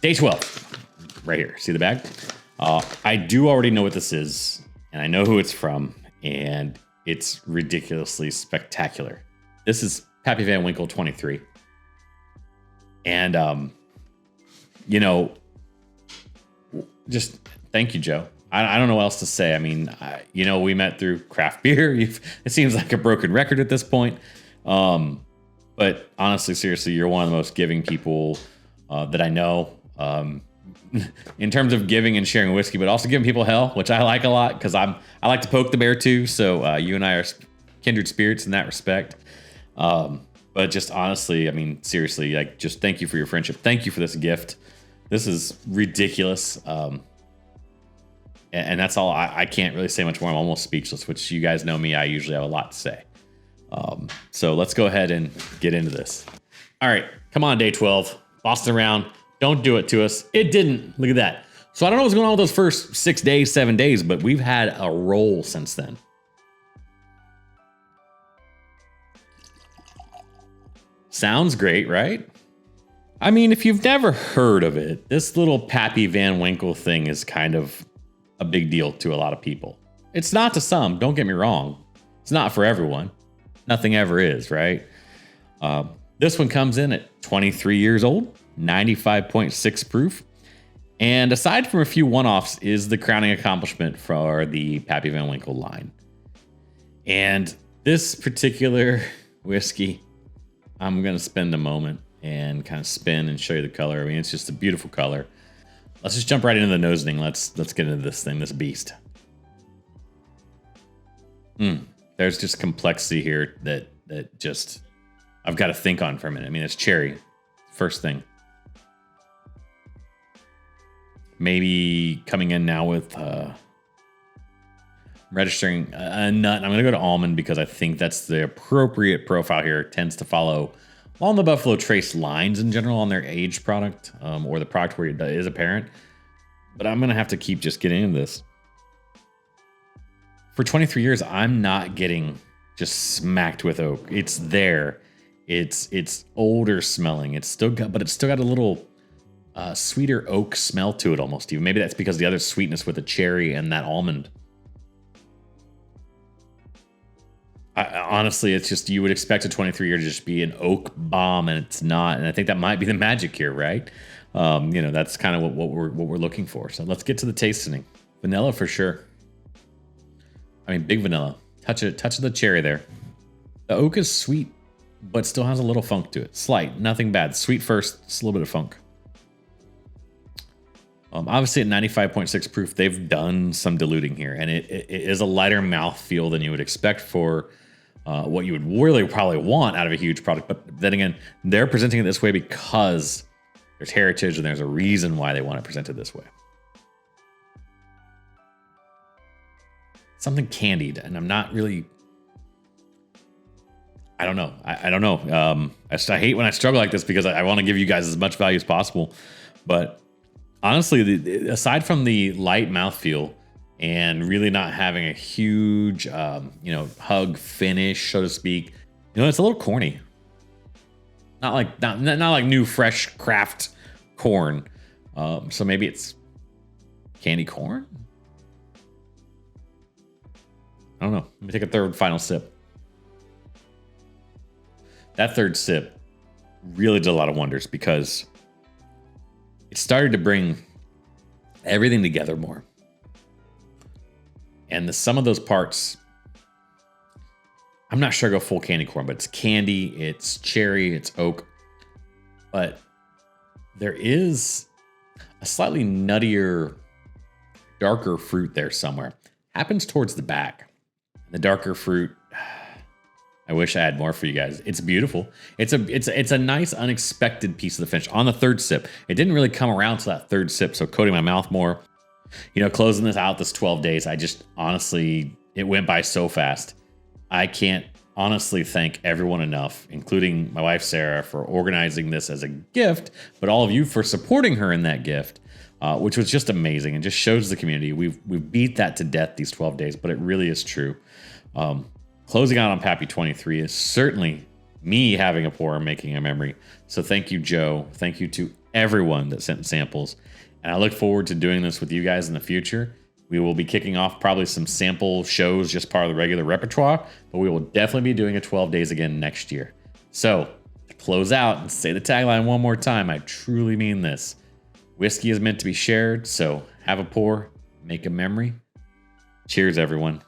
Day 12, right here. See the bag? I do already know what this is, and I know who it's from, and it's ridiculously spectacular. This is Pappy Van Winkle 23. And, just thank you, Joe. I don't know what else to say. I mean, we met through craft beer. It seems like a broken record at this point. But honestly, seriously, you're one of the most giving people that I know. In terms of giving and sharing whiskey, but also giving people hell, which I like a lot because I like to poke the bear too. So you and I are kindred spirits in that respect. But just honestly, I mean, seriously, like, just thank you for your friendship. Thank you for this gift. This is ridiculous. And that's all. I can't really say much more. I'm almost speechless, which you guys know me. I usually have a lot to say. So let's go ahead and get into this. All right, come on, day 12. Boston around. Don't do it to us. It didn't. Look at that. So I don't know what's going on with those first 6 days, 7 days, but we've had a roll since then. Sounds great, right? I mean, if you've never heard of it, this little Pappy Van Winkle thing is kind of a big deal to a lot of people. It's not to some, don't get me wrong. It's not for everyone. Nothing ever is, right? This one comes in at 23 years old, 95.6 proof. And aside from a few one-offs, is the crowning accomplishment for the Pappy Van Winkle line. And this particular whiskey, I'm going to spend a moment and kind of spin and show you the color. I mean, it's just a beautiful color. Let's just jump right into the nosening. Let's get into this thing, this beast. There's just complexity here that just I've got to think on for a minute. I mean, it's cherry, first thing. Maybe coming in now with registering a nut. I'm going to go to almond because I think that's the appropriate profile here. It tends to follow along the Buffalo Trace lines in general on their aged product, or the product where it is apparent. But I'm going to have to keep just getting into this. For 23 years, I'm not getting just smacked with oak. It's there. It's older smelling. It's still got a little sweeter oak smell to it almost even. Maybe that's because the other sweetness with the cherry and that almond. Honestly, it's just, you would expect a 23-year to just be an oak bomb, and it's not. And I think that might be the magic here, right? That's kind of what we're looking for. So let's get to the tasting. Vanilla for sure. I mean, big vanilla. Touch of the cherry there. The oak is sweet, but still has a little funk to it. Slight, nothing bad. Sweet first, just a little bit of funk. Obviously at 95.6 proof, they've done some diluting here, and it is a lighter mouthfeel than you would expect for what you would really probably want out of a huge product. But then again, they're presenting it this way because there's heritage and there's a reason why they want it presented this way. Something candied, and I'm not really... I don't know. I don't know. I hate when I struggle like this because I want to give you guys as much value as possible. But honestly, aside from the light mouthfeel and really not having a huge, hug finish, so to speak, it's a little corny. Not like new, fresh craft corn. So maybe it's candy corn. I don't know. Let me take a third final sip. That third sip really did a lot of wonders because it started to bring everything together more. And the sum of those parts, I'm not sure I go full candy corn, but it's candy, it's cherry, it's oak. But there is a slightly nuttier, darker fruit there somewhere. Happens towards the back. The darker fruit, I wish I had more for you guys. It's beautiful. It's a nice, unexpected piece of the finish. On the third sip, it didn't really come around to that third sip, so coating my mouth more. Closing this out this 12 days, I just honestly, it went by so fast. I can't honestly thank everyone enough, including my wife Sarah, for organizing this as a gift, but all of you for supporting her in that gift, which was just amazing and just shows the community. We've beat that to death these 12 days, but it really is true. Closing out on Pappy 23 is certainly me having a pour and making a memory. So thank you, Joe. Thank you to everyone that sent samples. And I look forward to doing this with you guys in the future. We will be kicking off probably some sample shows, just part of the regular repertoire, but we will definitely be doing a 12 days again next year. So to close out and say the tagline one more time, I truly mean this. Whiskey is meant to be shared, so have a pour, make a memory. Cheers, everyone.